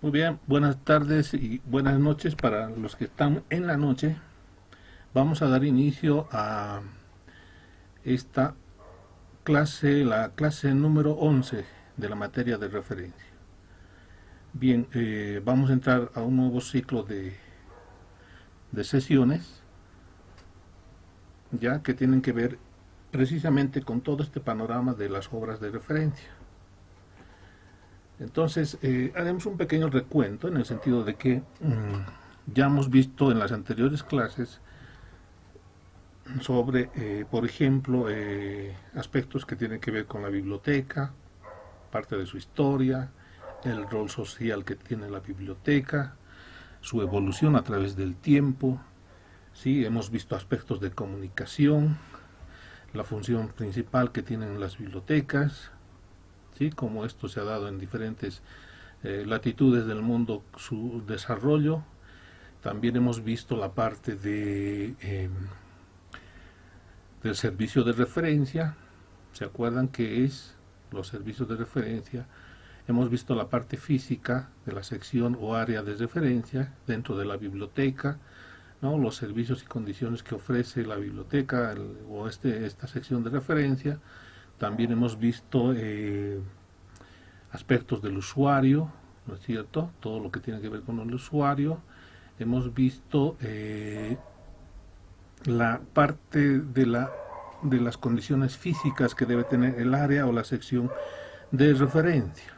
Muy bien, buenas tardes y buenas noches para los que están en la noche. Vamos a dar inicio a esta clase, la clase número 11 de la materia de referencia. Bien, vamos a entrar a un nuevo ciclo de sesiones, ya que tienen que ver precisamente con todo este panorama de las obras de referencia. Entonces, haremos un pequeño recuento en el sentido de que ya hemos visto en las anteriores clases sobre, por ejemplo, aspectos que tienen que ver con la biblioteca, parte de su historia, el rol social que tiene la biblioteca, su evolución a través del tiempo. Sí, hemos visto aspectos de comunicación, la función principal que tienen las bibliotecas, sí, cómo esto se ha dado en diferentes latitudes del mundo, su desarrollo. También hemos visto la parte del servicio de referencia. ¿Se acuerdan qué es los servicios de referencia? Hemos visto la parte física de la sección o área de referencia dentro de la biblioteca, ¿no? Los servicios y condiciones que ofrece la biblioteca esta sección de referencia. También hemos visto aspectos del usuario, ¿no es cierto? Todo lo que tiene que ver con el usuario. Hemos visto la parte de las condiciones físicas que debe tener el área o la sección de referencia.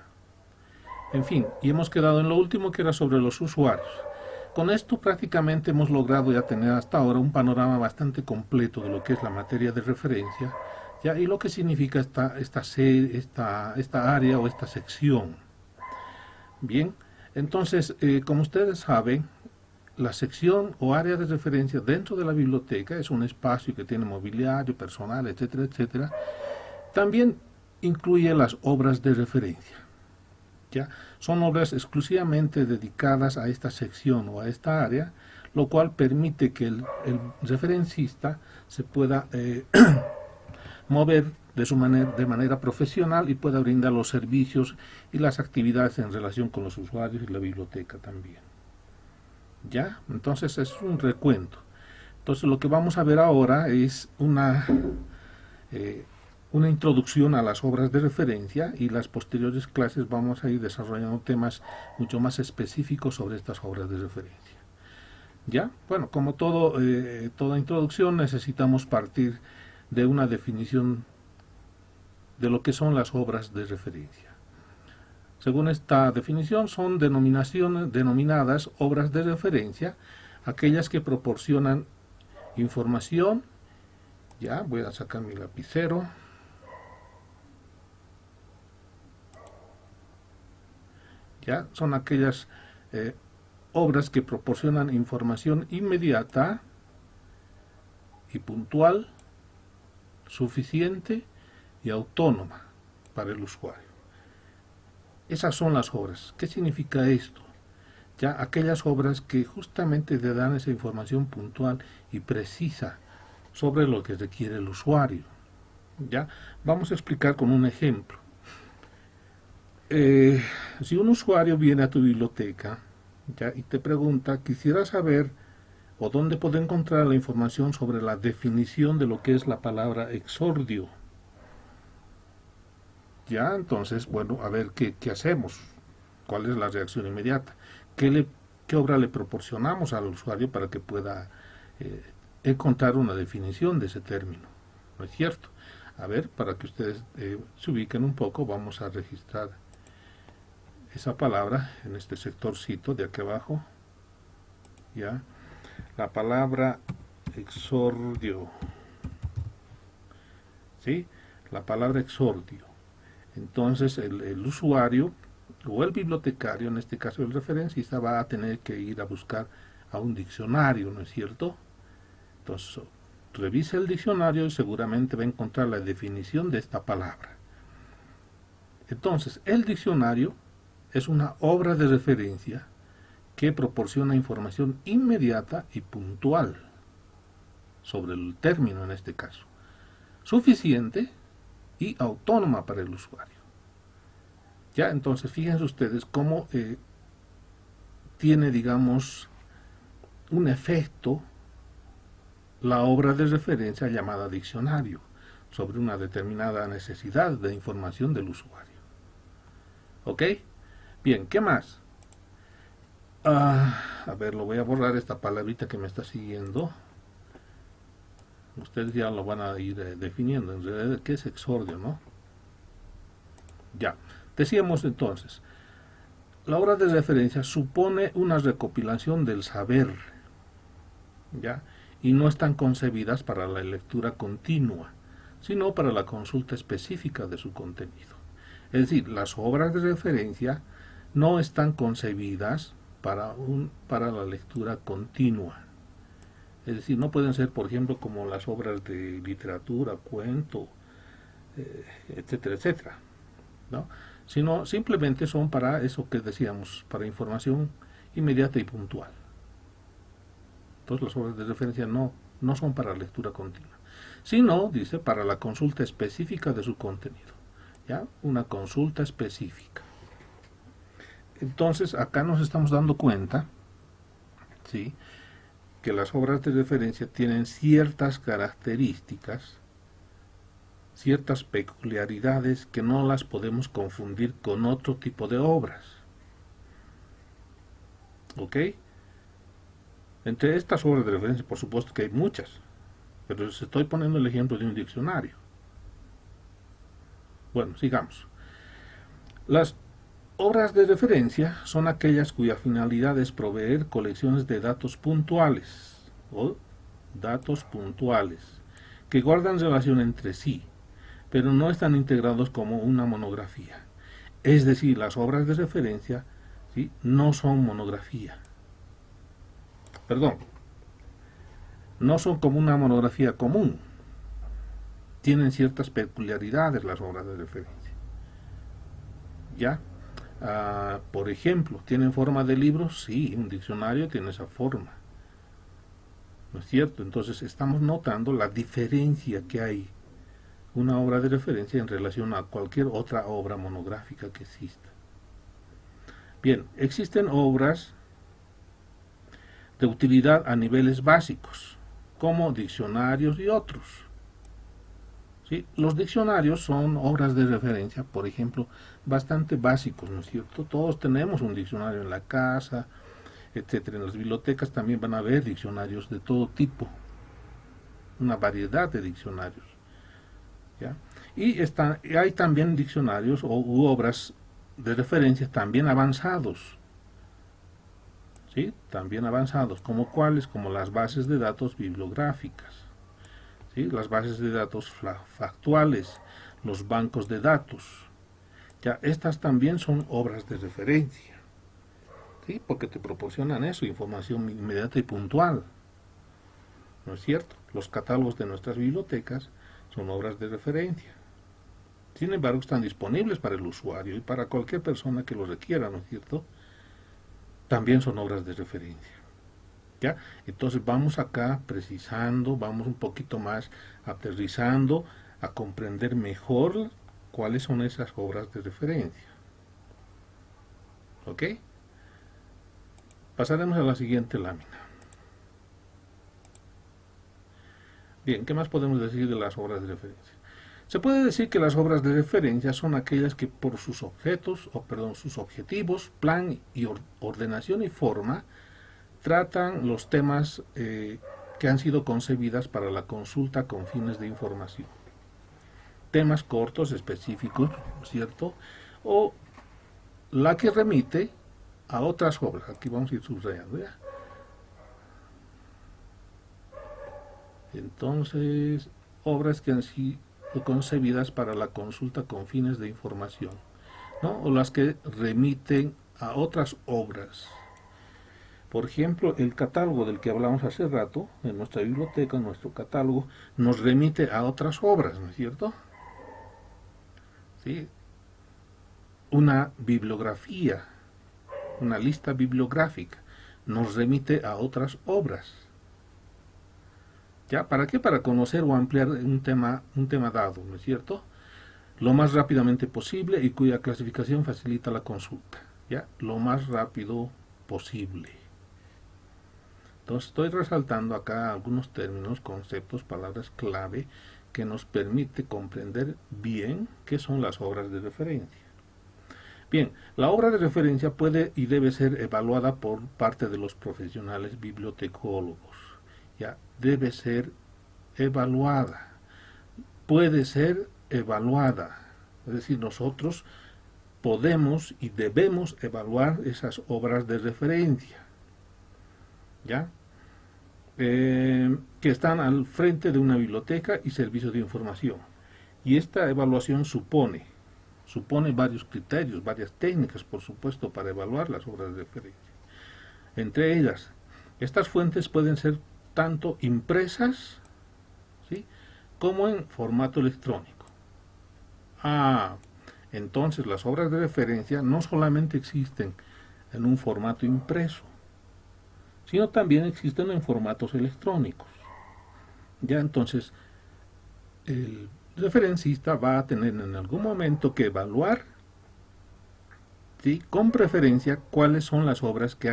En fin, y hemos quedado en lo último que era sobre los usuarios. Con esto prácticamente hemos logrado ya tener hasta ahora un panorama bastante completo de lo que es la materia de referencia, ya, y lo que significa esta área o esta sección. Bien, entonces, como ustedes saben, la sección o área de referencia dentro de la biblioteca es un espacio que tiene mobiliario, personal, etcétera, etcétera. También incluye las obras de referencia. ¿Ya? Son obras exclusivamente dedicadas a esta sección o a esta área, lo cual permite que el referencista se pueda mover de manera profesional y pueda brindar los servicios y las actividades en relación con los usuarios y la biblioteca también. ¿Ya? Entonces es un recuento. Entonces lo que vamos a ver ahora es una introducción a las obras de referencia, y las posteriores clases vamos a ir desarrollando temas mucho más específicos sobre estas obras de referencia. ¿Ya? Bueno, como toda introducción necesitamos partir de una definición de lo que son las obras de referencia. Según esta definición, son denominadas obras de referencia aquellas que proporcionan información. Ya, voy a sacar mi lapicero. Ya, son aquellas obras que proporcionan información inmediata y puntual, suficiente y autónoma para el usuario. Esas son las obras. ¿Qué significa esto? Ya, aquellas obras que justamente te dan esa información puntual y precisa sobre lo que requiere el usuario. Ya, vamos a explicar con un ejemplo. Si un usuario viene a tu biblioteca, ya, y te pregunta, quisiera saber o dónde puedo encontrar la información sobre la definición de lo que es la palabra exordio. Ya, entonces, bueno, a ver qué hacemos, cuál es la reacción inmediata, qué obra le proporcionamos al usuario para que pueda encontrar una definición de ese término, ¿no es cierto? A ver, para que ustedes se ubiquen un poco, vamos a registrar esa palabra en este sectorcito de aquí abajo. Ya, la palabra exordio, ¿sí? La palabra exordio. Entonces el usuario o el bibliotecario, en este caso el referencista, va a tener que ir a buscar a un diccionario, ¿no es cierto? Entonces revisa el diccionario y seguramente va a encontrar la definición de esta palabra. Entonces el diccionario es una obra de referencia que proporciona información inmediata y puntual sobre el término en este caso, suficiente y autónoma para el usuario. Ya, entonces fíjense ustedes cómo tiene, digamos, un efecto la obra de referencia llamada diccionario sobre una determinada necesidad de información del usuario. ¿Ok? Bien, ¿qué más? A ver, lo voy a borrar esta palabrita que me está siguiendo. Ustedes ya lo van a ir definiendo. En realidad, ¿qué es exordio, no? Ya. Decíamos entonces, la obra de referencia supone una recopilación del saber, ¿ya? Y no están concebidas para la lectura continua, sino para la consulta específica de su contenido. Es decir, las obras de referencia no están concebidas para la lectura continua. Es decir, no pueden ser, por ejemplo, como las obras de literatura, cuento, etcétera, etcétera, ¿no? Sino simplemente son para eso que decíamos, para información inmediata y puntual. Entonces las obras de referencia no son para lectura continua, sino, dice, para la consulta específica de su contenido. ¿Ya? Una consulta específica. Entonces acá nos estamos dando cuenta, ¿sí?, que las obras de referencia tienen ciertas características, ciertas peculiaridades que no las podemos confundir con otro tipo de obras. ¿Ok? Entre estas obras de referencia, por supuesto que hay muchas, pero les estoy poniendo el ejemplo de un diccionario. Bueno, sigamos. Las obras de referencia son aquellas cuya finalidad es proveer colecciones de datos puntuales o datos puntuales que guardan relación entre sí, pero no están integrados como una monografía. Es decir, las obras de referencia, ¿sí?, no son monografía. Perdón, no son como una monografía común. Tienen ciertas peculiaridades las obras de referencia. ¿Ya? Por ejemplo, ¿tienen forma de libros? Sí, un diccionario tiene esa forma. ¿No es cierto? Entonces estamos notando la diferencia que hay una obra de referencia en relación a cualquier otra obra monográfica que exista. Bien, existen obras de utilidad a niveles básicos, como diccionarios y otros. ¿Sí? Los diccionarios son obras de referencia, por ejemplo, bastante básicos, ¿no es cierto? Todos tenemos un diccionario en la casa, etcétera. En las bibliotecas también van a haber diccionarios de todo tipo, una variedad de diccionarios, ¿ya? Y hay también diccionarios u obras de referencia también avanzados, ¿sí? También avanzados, como cuáles, como las bases de datos bibliográficas, ¿sí? Las bases de datos factuales, los bancos de datos. Ya, estas también son obras de referencia, ¿sí? Porque te proporcionan eso, información inmediata y puntual, ¿no es cierto? Los catálogos de nuestras bibliotecas son obras de referencia. Sin embargo, están disponibles para el usuario y para cualquier persona que lo requiera, ¿no es cierto? También son obras de referencia. ¿Ya? Entonces vamos acá precisando, vamos un poquito más aterrizando a comprender mejor cuáles son esas obras de referencia. ¿Ok? Pasaremos a la siguiente lámina. Bien, ¿qué más podemos decir de las obras de referencia? Se puede decir que las obras de referencia son aquellas que por sus sus objetivos, plan y ordenación y forma, tratan los temas que han sido concebidas para la consulta con fines de información. Temas cortos, específicos, ¿cierto? O la que remite a otras obras. Aquí vamos a ir subrayando, ¿ya? Entonces, obras que han sido concebidas para la consulta con fines de información, ¿no? O las que remiten a otras obras. Por ejemplo, el catálogo del que hablamos hace rato, en nuestra biblioteca, nuestro catálogo, nos remite a otras obras, ¿no es cierto? ¿Sí? Una bibliografía, una lista bibliográfica, nos remite a otras obras. ¿Ya? ¿Para qué? Para conocer o ampliar un tema dado, ¿no es cierto? Lo más rápidamente posible y cuya clasificación facilita la consulta. ¿Ya? Lo más rápido posible. Entonces estoy resaltando acá algunos términos, conceptos, palabras clave que nos permite comprender bien qué son las obras de referencia. Bien, la obra de referencia puede y debe ser evaluada por parte de los profesionales bibliotecólogos. Ya, debe ser evaluada. Puede ser evaluada. Es decir, nosotros podemos y debemos evaluar esas obras de referencia, ¿ya? Que están al frente de una biblioteca y servicio de información. Y esta evaluación supone varios criterios, varias técnicas, por supuesto, para evaluar las obras de referencia. Entre ellas, estas fuentes pueden ser tanto impresas, ¿sí?, como en formato electrónico. Entonces las obras de referencia no solamente existen en un formato impreso, sino también existen en formatos electrónicos. Ya entonces, el referencista va a tener en algún momento que evaluar, ¿sí?, con preferencia cuáles son las obras que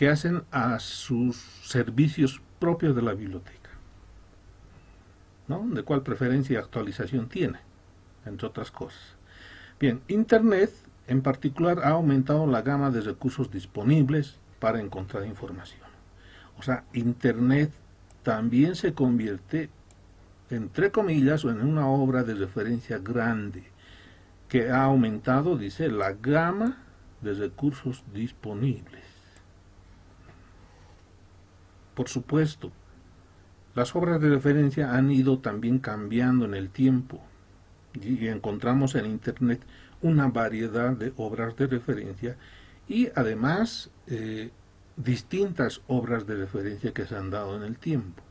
hacen a sus servicios propios de la biblioteca, ¿no? De cuál preferencia y actualización tiene, entre otras cosas. Bien, Internet en particular ha aumentado la gama de recursos disponibles para encontrar información. O sea, Internet también se convierte, entre comillas, en una obra de referencia grande, que ha aumentado, dice, la gama de recursos disponibles. Por supuesto, las obras de referencia han ido también cambiando en el tiempo, y encontramos en Internet una variedad de obras de referencia y además distintas obras de referencia que se han dado en el tiempo.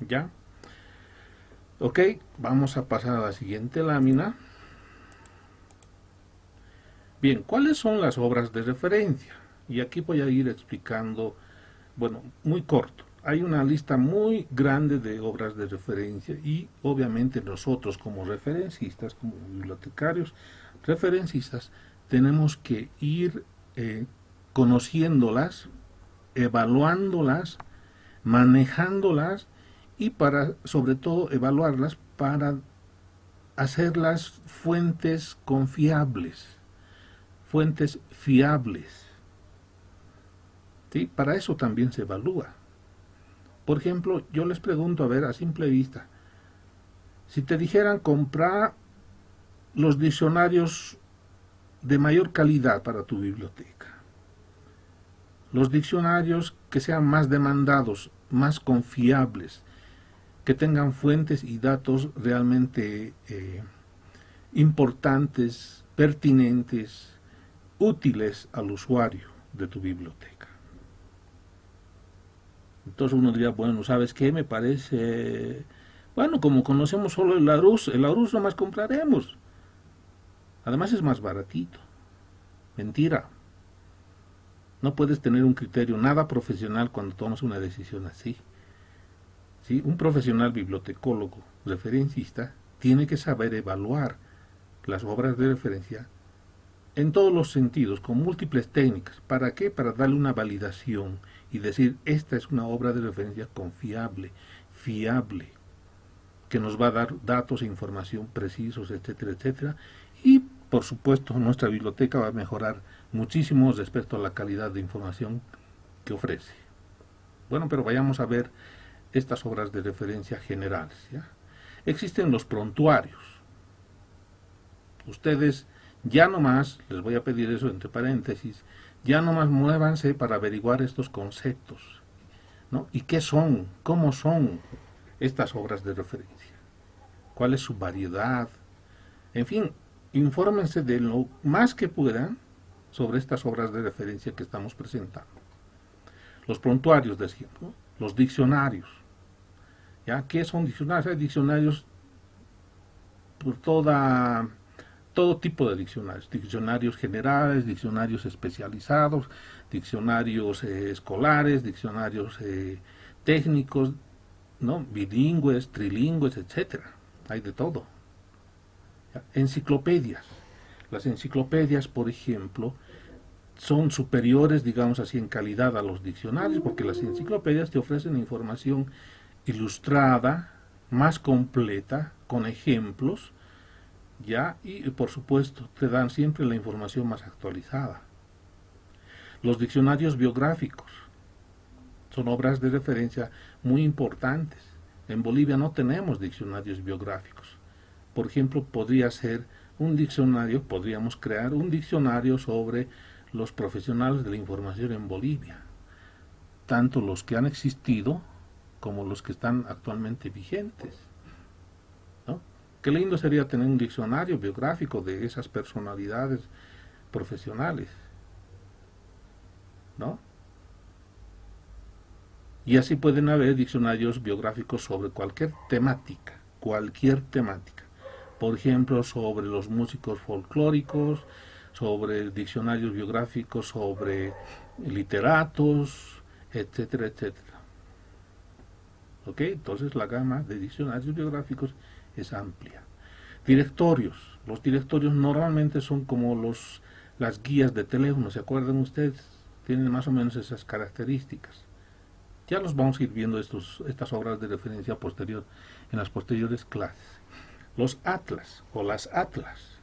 ¿Ya? Ok, vamos a pasar a la siguiente lámina. Bien, ¿cuáles son las obras de referencia? Y aquí voy a ir explicando, bueno, muy corto. Hay una lista muy grande de obras de referencia y obviamente nosotros como referencistas, como bibliotecarios referencistas, tenemos que ir conociéndolas, evaluándolas, manejándolas y para, sobre todo, evaluarlas para hacerlas fuentes confiables, fuentes fiables. ¿Sí? Para eso también se evalúa. Por ejemplo, yo les pregunto, a ver, a simple vista, si te dijeran comprar los diccionarios de mayor calidad para tu biblioteca, los diccionarios que sean más demandados, más confiables, que tengan fuentes y datos realmente importantes, pertinentes, útiles al usuario de tu biblioteca. Entonces uno diría, bueno, ¿sabes qué? Me parece, bueno, como conocemos solo el Larousse nomás compraremos. Además es más baratito. Mentira. No puedes tener un criterio nada profesional cuando tomas una decisión así. ¿Sí? Un profesional bibliotecólogo, referencista, tiene que saber evaluar las obras de referencia en todos los sentidos, con múltiples técnicas. ¿Para qué? Para darle una validación y decir, esta es una obra de referencia confiable, fiable, que nos va a dar datos e información precisos, etcétera, etcétera. Y, por supuesto, nuestra biblioteca va a mejorar muchísimo respecto a la calidad de información que ofrece. Bueno, pero vayamos a ver estas obras de referencia generales, ¿ya? Existen los prontuarios. Ustedes ya nomás, les voy a pedir eso entre paréntesis, ya nomás muévanse para averiguar estos conceptos, ¿no? ¿Y qué son? ¿Cómo son estas obras de referencia? ¿Cuál es su variedad? En fin, infórmense de lo más que puedan sobre estas obras de referencia que estamos presentando. Los prontuarios, decíamos, ¿no? Los diccionarios. ¿Ya? ¿Qué son diccionarios? Hay diccionarios por todo tipo de diccionarios. Diccionarios generales, diccionarios especializados, diccionarios escolares, diccionarios técnicos, ¿no? Bilingües, trilingües, etcétera. Hay de todo. ¿Ya? Enciclopedias. Las enciclopedias, por ejemplo, son superiores, digamos así, en calidad a los diccionarios, porque las enciclopedias te ofrecen información ilustrada, más completa, con ejemplos, ya, y por supuesto te dan siempre la información más actualizada. Los diccionarios biográficos son obras de referencia muy importantes. En Bolivia no tenemos diccionarios biográficos. Por ejemplo, podríamos crear un diccionario sobre los profesionales de la información en Bolivia, tanto los que han existido como los que están actualmente vigentes, ¿no? Qué lindo sería tener un diccionario biográfico de esas personalidades profesionales, ¿no? Y así pueden haber diccionarios biográficos sobre cualquier temática, cualquier temática. Por ejemplo, sobre los músicos folclóricos, sobre diccionarios biográficos sobre literatos, etcétera, etcétera. ¿Ok? Entonces la gama de diccionarios biográficos es amplia. Directorios. Los directorios normalmente son como las guías de teléfono, ¿se acuerdan ustedes? Tienen más o menos esas características. Ya los vamos a ir viendo estas obras de referencia posterior en las posteriores clases. Los atlas o las atlas,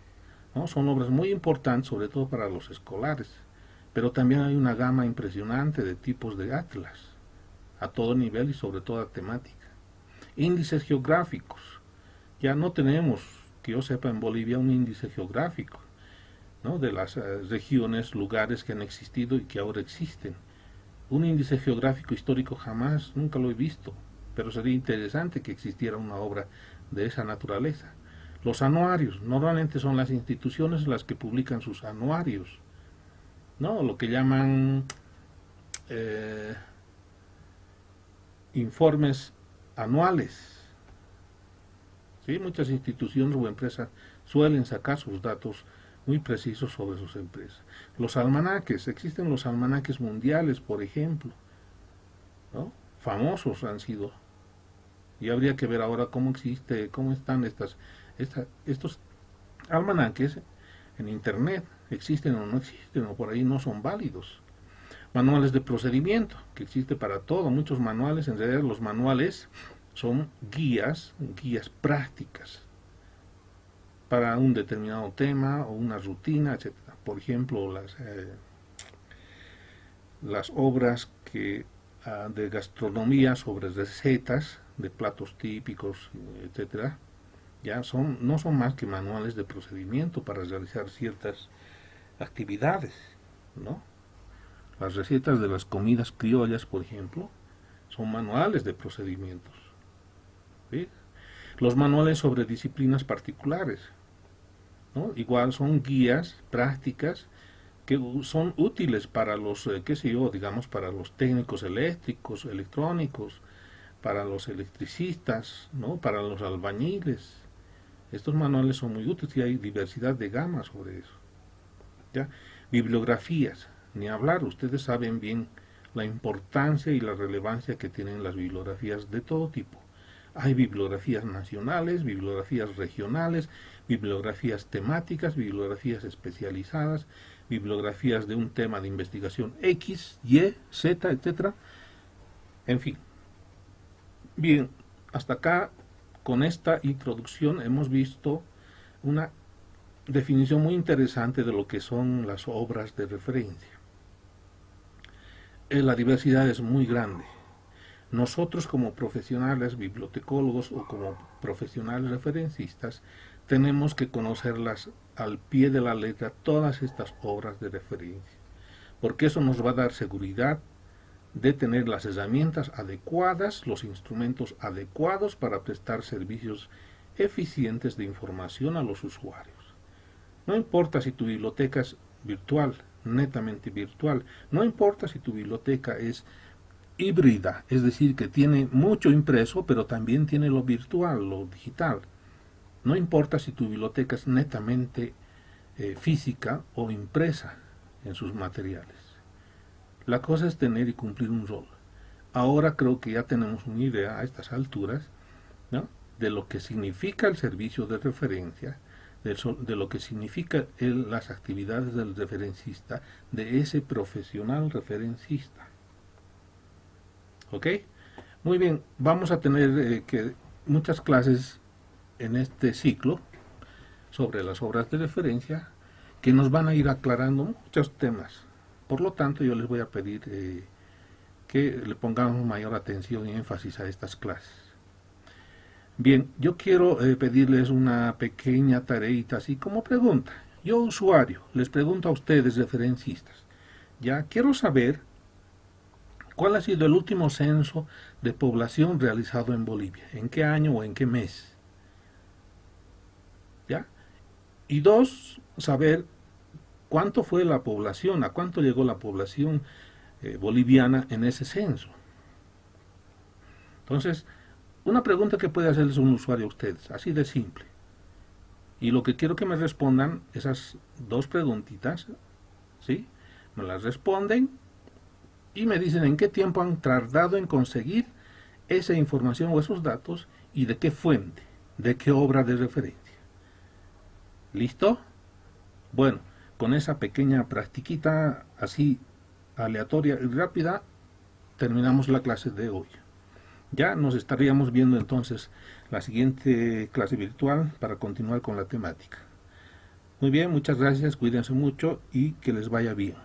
¿no? Son obras muy importantes, sobre todo para los escolares, pero también hay una gama impresionante de tipos de atlas, a todo nivel y sobre toda temática. Índices geográficos. Ya no tenemos, que yo sepa, en Bolivia un índice geográfico, ¿no? De las regiones, lugares que han existido y que ahora existen. Un índice geográfico histórico jamás, nunca lo he visto, pero sería interesante que existiera una obra de esa naturaleza. Los anuarios, normalmente son las instituciones las que publican sus anuarios, ¿no? Lo que llaman informes anuales. ¿Sí? Muchas instituciones o empresas suelen sacar sus datos muy precisos sobre sus empresas. Los almanaques, existen los almanaques mundiales, por ejemplo, ¿no? Famosos han sido. Y habría que ver ahora cómo están estos almanaques en internet, existen o no existen, o por ahí no son válidos. Manuales de procedimiento, que existe para todo, muchos manuales, en realidad los manuales son guías prácticas para un determinado tema o una rutina, etcétera. Por ejemplo, las obras de gastronomía sobre recetas de platos típicos, etcétera, no son más que manuales de procedimiento para realizar ciertas actividades, ¿no? Las recetas de las comidas criollas, por ejemplo, son manuales de procedimientos, ¿sí? Los manuales sobre disciplinas particulares, ¿no? Igual son guías prácticas que son útiles para los, digamos, para los técnicos eléctricos, electrónicos, para los electricistas, ¿no? Para los albañiles. Estos manuales son muy útiles y hay diversidad de gamas sobre eso, ¿ya? Bibliografías, ni hablar, ustedes saben bien la importancia y la relevancia que tienen las bibliografías de todo tipo. Hay bibliografías nacionales, bibliografías regionales, bibliografías temáticas, bibliografías especializadas, bibliografías de un tema de investigación X, Y, Z, etcétera. En fin. Bien, hasta acá, con esta introducción, hemos visto una definición muy interesante de lo que son las obras de referencia. La diversidad es muy grande. Nosotros como profesionales bibliotecólogos o como profesionales referencistas tenemos que conocerlas al pie de la letra, todas estas obras de referencia, porque eso nos va a dar seguridad de tener las herramientas adecuadas, los instrumentos adecuados para prestar servicios eficientes de información a los usuarios. No importa si tu biblioteca es virtual, netamente virtual, no importa si tu biblioteca es híbrida, es decir, que tiene mucho impreso, pero también tiene lo virtual, lo digital. No importa si tu biblioteca es netamente física o impresa en sus materiales. La cosa es tener y cumplir un rol. Ahora creo que ya tenemos una idea a estas alturas, ¿no?, de lo que significa el servicio de referencia, de lo que significa las actividades del referencista, de ese profesional referencista. ¿Ok? Muy bien, vamos a tener muchas clases en este ciclo sobre las obras de referencia que nos van a ir aclarando muchos temas. Por lo tanto, yo les voy a pedir que le pongamos mayor atención y énfasis a estas clases. Bien, yo quiero pedirles una pequeña tareita así como pregunta. Yo, usuario, les pregunto a ustedes, referencistas, ya quiero saber cuál ha sido el último censo de población realizado en Bolivia, en qué año o en qué mes. ¿Ya? Y dos, saber cuánto fue la población, a cuánto llegó la población boliviana en ese censo. Entonces, una pregunta que puede hacerles un usuario a ustedes, así de simple. Y lo que quiero que me respondan, esas dos preguntitas, ¿sí? Me las responden y me dicen en qué tiempo han tardado en conseguir esa información o esos datos y de qué fuente, de qué obra de referencia. ¿Listo? Bueno, con esa pequeña practiquita así aleatoria y rápida, terminamos la clase de hoy. Ya nos estaríamos viendo entonces la siguiente clase virtual para continuar con la temática. Muy bien, muchas gracias, cuídense mucho y que les vaya bien.